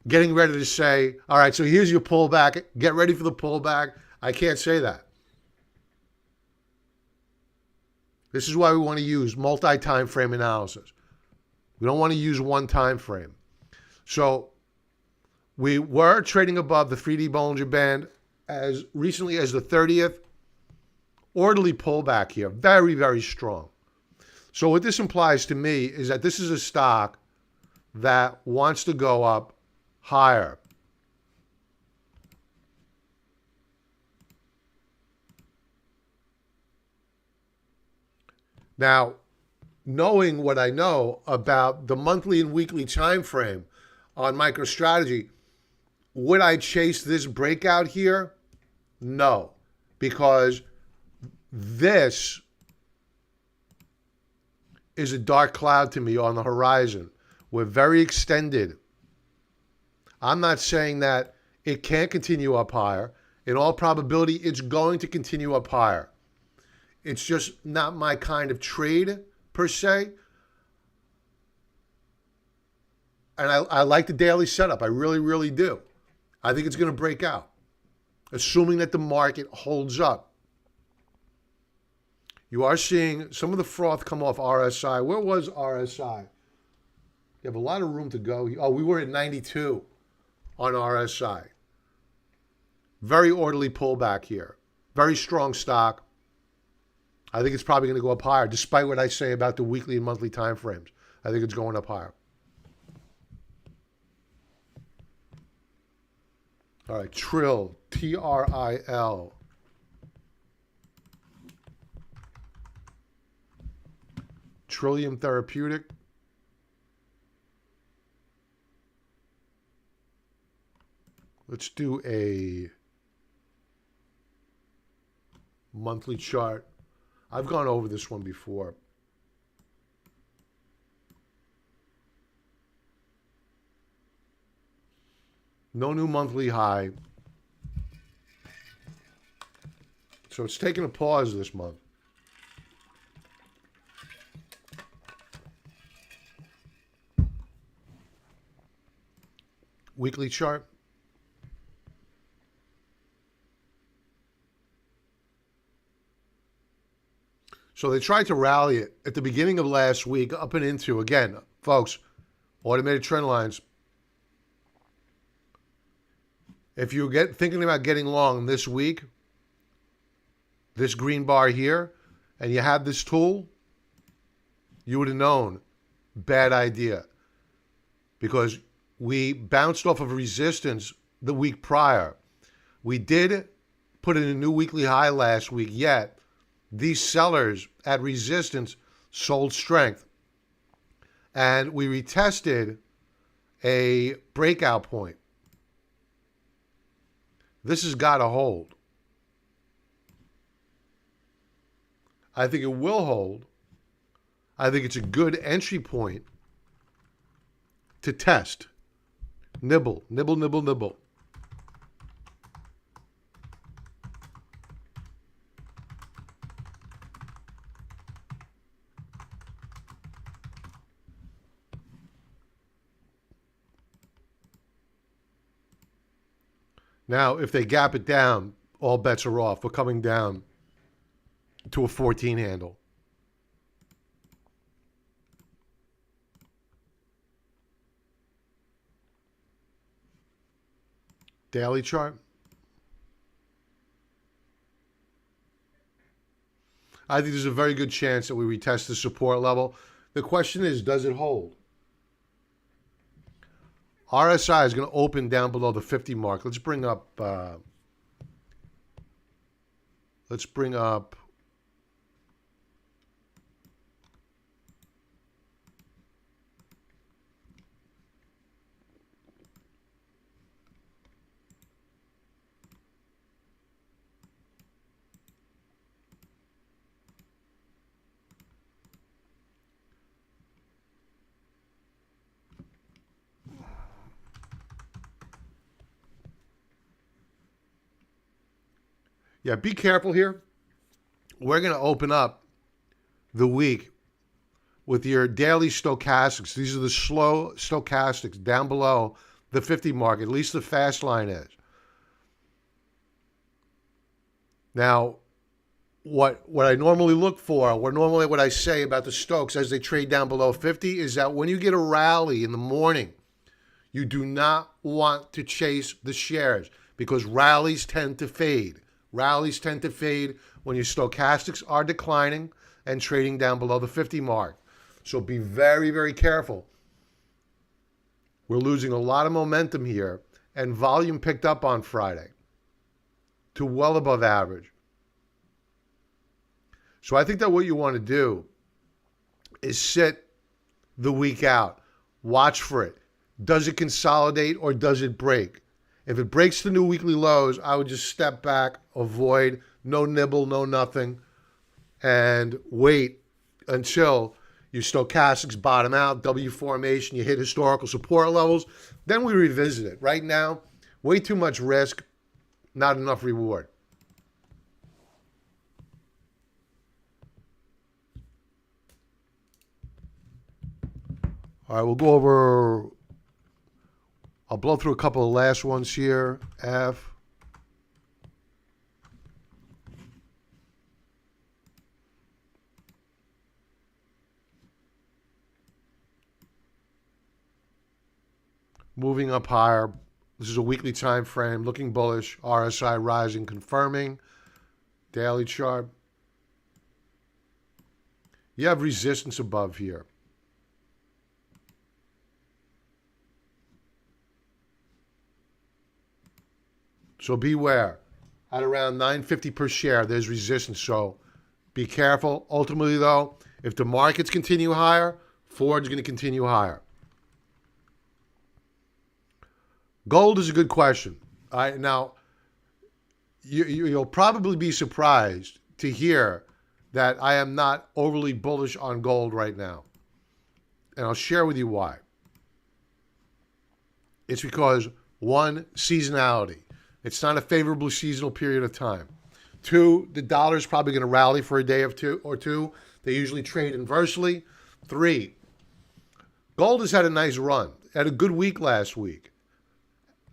getting ready to say, all right, so here's your pullback. Get ready for the pullback. I can't say that. This is why we want to use multi-time frame analysis. We don't want to use one time frame. So We were trading above the 3D Bollinger Band as recently as the 30th. Orderly pullback here. Very, very strong. So what this implies to me is that this is a stock that wants to go up higher. Now, knowing what I know about the monthly and weekly time frame on MicroStrategy, would I chase this breakout here? No, because this is a dark cloud to me on the horizon. We're very extended. I'm not saying that it can't continue up higher. In all probability, it's going to continue up higher. It's just not my kind of trade per se. And I like the daily setup. I really, really do. I think it's going to break out, assuming that the market holds up. You are seeing some of the froth come off RSI. Where was RSI? You have a lot of room to go. Oh, we were at 92 on RSI. Very orderly pullback here. Very strong stock. I think it's probably going to go up higher, despite what I say about the weekly and monthly time frames. I think it's going up higher. All right, Trill, T-R-I-L. Trillium Therapeutic. Let's do a monthly chart. I've gone over this one before. No new monthly high. So it's taking a pause this month. Weekly chart. So they tried to rally it at the beginning of last week up and into, again, folks, automated trend lines. If you get thinking about getting long this week, this green bar here, and you had this tool, you would have known, bad idea. Because we bounced off of resistance the week prior. We did put in a new weekly high last week, yet these sellers at resistance sold strength. And we retested a breakout point. This has got to hold. I think it will hold. I think it's a good entry point to test. Nibble, nibble, nibble, nibble. Now, if they gap it down, all bets are off. We're coming down to a 14 handle. Daily chart. I think there's a very good chance that we retest the support level. The question is, does it hold? RSI is going to open down below the 50 mark. Let's bring up. Yeah, be careful here. We're going to open up the week with your daily stochastics. These are the slow stochastics down below the 50 mark, at least the fast line is. Now, what I normally look for, what I say about the Stokes as they trade down below 50 is that when you get a rally in the morning, You do not want to chase the shares because rallies tend to fade. Rallies tend to fade when your stochastics are declining and trading down below the 50 mark. So be very, very careful. We're losing a lot of momentum here, and volume picked up on Friday to well above average. So I think that what you want to do is sit the week out. Watch for it. Does it consolidate or does it break? If it breaks the new weekly lows, I would just step back, avoid, no nibble, no nothing, and wait until your stochastics bottom out, W formation, you hit historical support levels. Then we revisit it. Right now, way too much risk, not enough reward. All right, we'll go over, I'll blow through a couple of last ones here. F. Moving up higher. This is a weekly time frame, looking bullish. RSI rising, confirming. Daily chart. You have resistance above here. So beware. At around $9.50 per share, there's resistance. So be careful. Ultimately, though, if the markets continue higher, Ford's going to continue higher. Gold is a good question. All right, now, you'll probably be surprised to hear that I am not overly bullish on gold right now. And I'll share with you why. It's because, one, seasonality. It's not a favorable seasonal period of time. Two, the dollar is probably going to rally for a day or two. They usually trade inversely. Three, gold has had a nice run. Had a good week last week.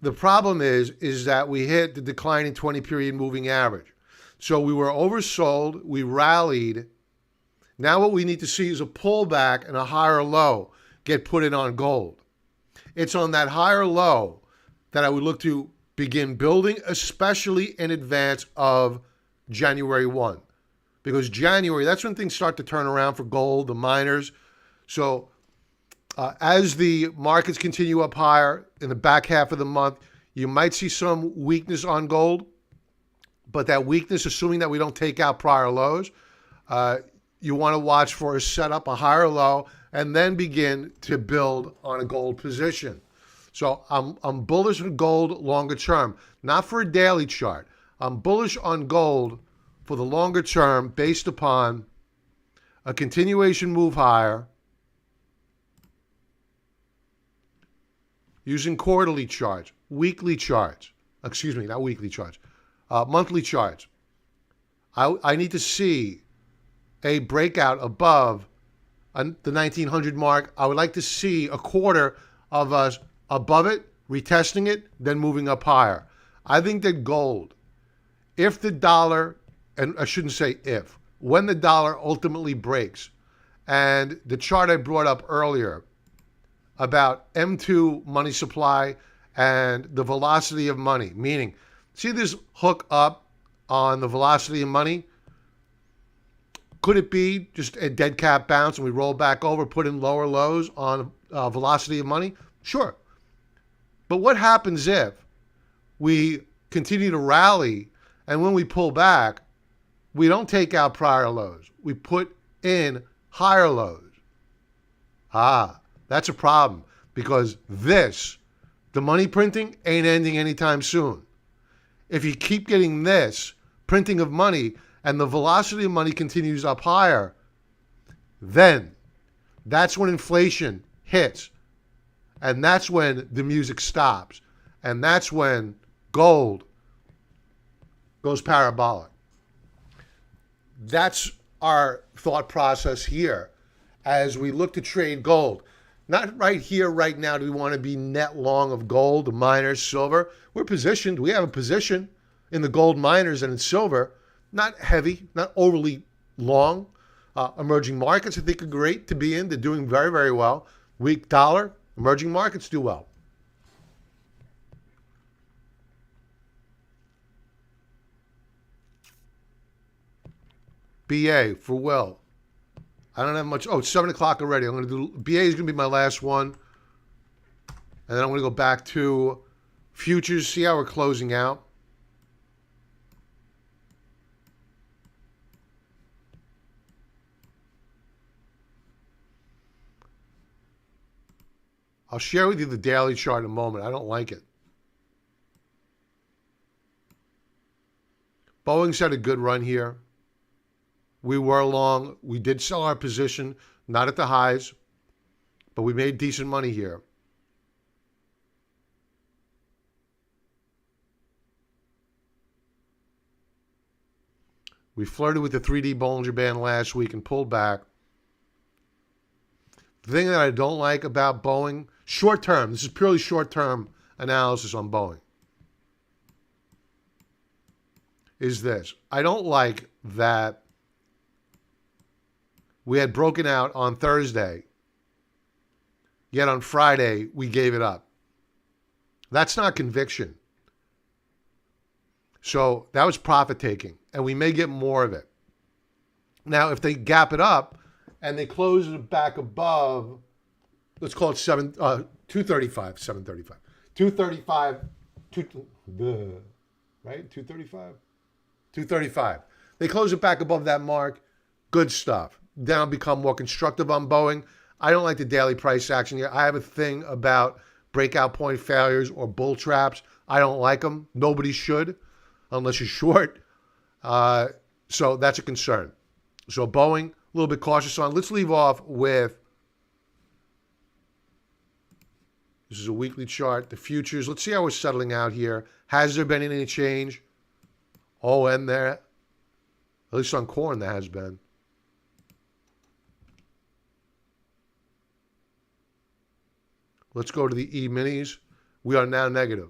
The problem is that we hit the declining 20-period moving average. So we were oversold. We rallied. Now what we need to see is a pullback and a higher low get put in on gold. It's on that higher low that I would look to begin building, especially in advance of January 1. Because January, that's when things start to turn around for gold, the miners. So as the markets continue up higher in the back half of the month, you might see some weakness on gold. But that weakness, assuming that we don't take out prior lows, you want to watch for a setup, a higher low, and then begin to build on a gold position. So I'm bullish on gold longer term, not for a daily chart. I'm bullish on gold for the longer term based upon a continuation move higher using quarterly charts, weekly charts, excuse me, not weekly charts, monthly charts. I need to see a breakout above the 1900 mark. I would like to see a quarter of us above it, retesting it, then moving up higher. I think that gold, if the dollar, and I shouldn't say if, when the dollar ultimately breaks, and the chart I brought up earlier about M2 money supply and the velocity of money, meaning, see this hook up on the velocity of money? Could it be just a dead cat bounce and we roll back over, put in lower lows on velocity of money? Sure. But what happens if we continue to rally and when we pull back, we don't take out prior lows. We put in higher lows. That's a problem because the money printing ain't ending anytime soon. If you keep getting this printing of money and the velocity of money continues up higher, then that's when inflation hits. And that's when the music stops. And that's when gold goes parabolic. That's our thought process here as we look to trade gold. Not right here, right now, do we want to be net long of gold, the miners, silver. We're positioned. We have a position in the gold miners and in silver. Not heavy, not overly long. Emerging markets, I think, are great to be in. They're doing very, very well. Weak dollar, emerging markets do well. BA for Will. I don't have much. Oh, it's 7 o'clock already. I'm going to do BA is going to be my last one. And then I'm going to go back to futures, see how we're closing out. I'll share with you the daily chart in a moment. I don't like it. Boeing's had a good run here. We were long. We did sell our position, not at the highs, but we made decent money here. We flirted with the 3D Bollinger Band last week and pulled back. The thing that I don't like about Boeing, short term, this is purely short-term analysis on Boeing, is this. I don't like that we had broken out on Thursday, yet on Friday we gave it up. That's not conviction. So that was profit taking, and we may get more of it. Now, if they gap it up and they close it back above, let's call it 235, 735. 235, right? 235? 235. They close it back above that mark. Good stuff. Then I'll become more constructive on Boeing. I don't like the daily price action here. I have a thing about breakout point failures or bull traps. I don't like them. Nobody should, unless you're short. So that's a concern. So Boeing, a little bit cautious on. Let's leave off with, this is a weekly chart, the futures. Let's see how we're settling out here. Has there been any change? Oh, and there, at least on corn, there has been. Let's go to the E-minis. We are now negative.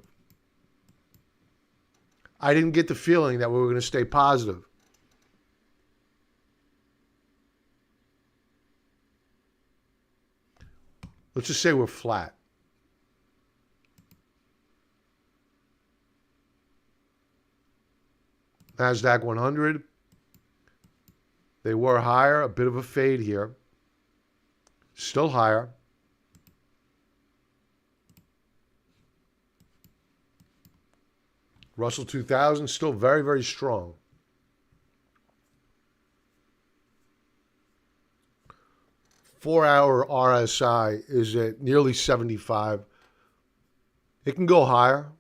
I didn't get the feeling that we were going to stay positive. Let's just say we're flat. NASDAQ 100. They were higher, a bit of a fade here. Still higher. Russell 2000 still very, very strong. Four-hour RSI is at nearly 75. It can go higher,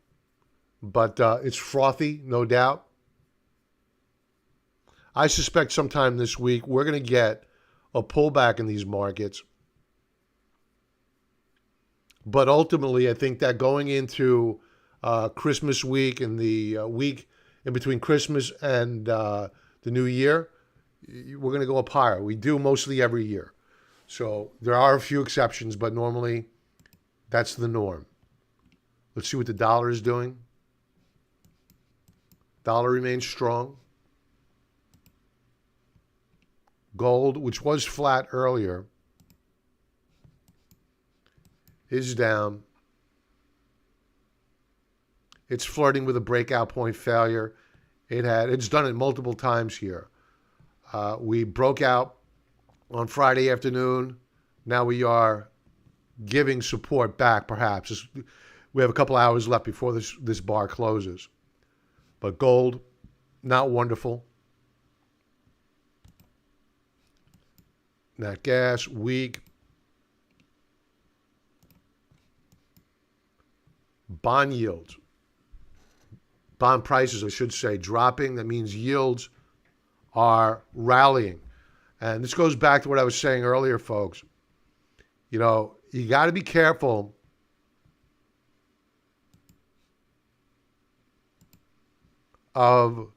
but it's frothy, no doubt. I suspect sometime this week we're going to get a pullback in these markets. But ultimately, I think that going into Christmas week and the week in between Christmas and the New Year, we're going to go up higher. We do mostly every year. So there are a few exceptions, but normally that's the norm. Let's see what the dollar is doing. Dollar remains strong. Gold, which was flat earlier, is down. It's flirting with a breakout point failure. It's done it multiple times here. We broke out on Friday afternoon. Now we are giving support back, perhaps. We have a couple hours left before this bar closes. But gold, not wonderful. Nat gas, weak. Bond yields. Bond prices, I should say, dropping. That means yields are rallying. And this goes back to what I was saying earlier, folks. You know, you got to be careful of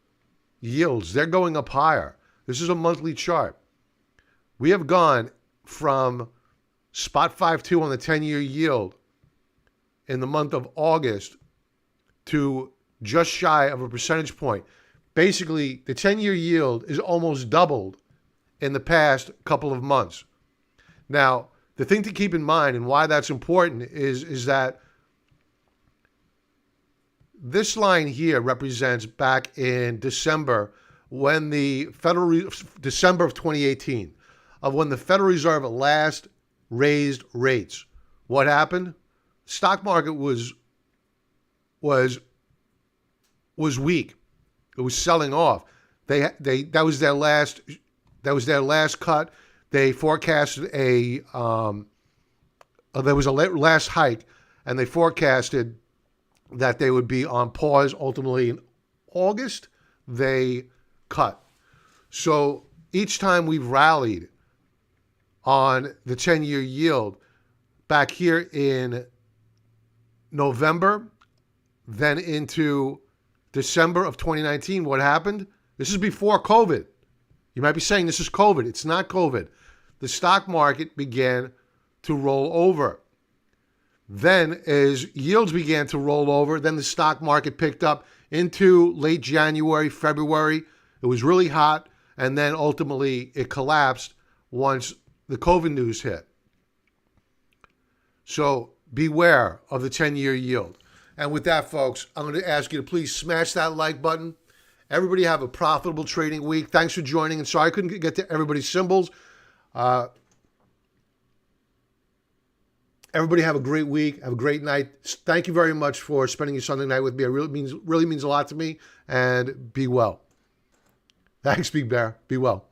yields. They're going up higher. This is a monthly chart. We have gone from spot 5.2 on the 10-year yield in the month of August to just shy of a percentage point. Basically, the 10-year yield is almost doubled in the past couple of months. Now, the thing to keep in mind and why that's important is that this line here represents back in December when the December of 2018, of when the Federal Reserve last raised rates. What happened? Stock market was weak. It was selling off. That was their last cut. They forecasted there was a last hike, and they forecasted that they would be on pause. Ultimately, in August, they cut. So each time we've rallied on the 10-year yield, back here in November, then into December of 2019, what happened? This is before COVID. You might be saying this is COVID. It's not COVID. The stock market began to roll over. Then as yields began to roll over, then the stock market picked up into late January, February. It was really hot, and then ultimately it collapsed once the COVID news hit. So beware of the 10-year yield. And with that, folks, I'm going to ask you to please smash that like button. Everybody have a profitable trading week. Thanks for joining. And sorry I couldn't get to everybody's symbols. Everybody have a great week. Have a great night. Thank you very much for spending your Sunday night with me. It really means a lot to me. And be well. Thanks, Big Bear. Be well.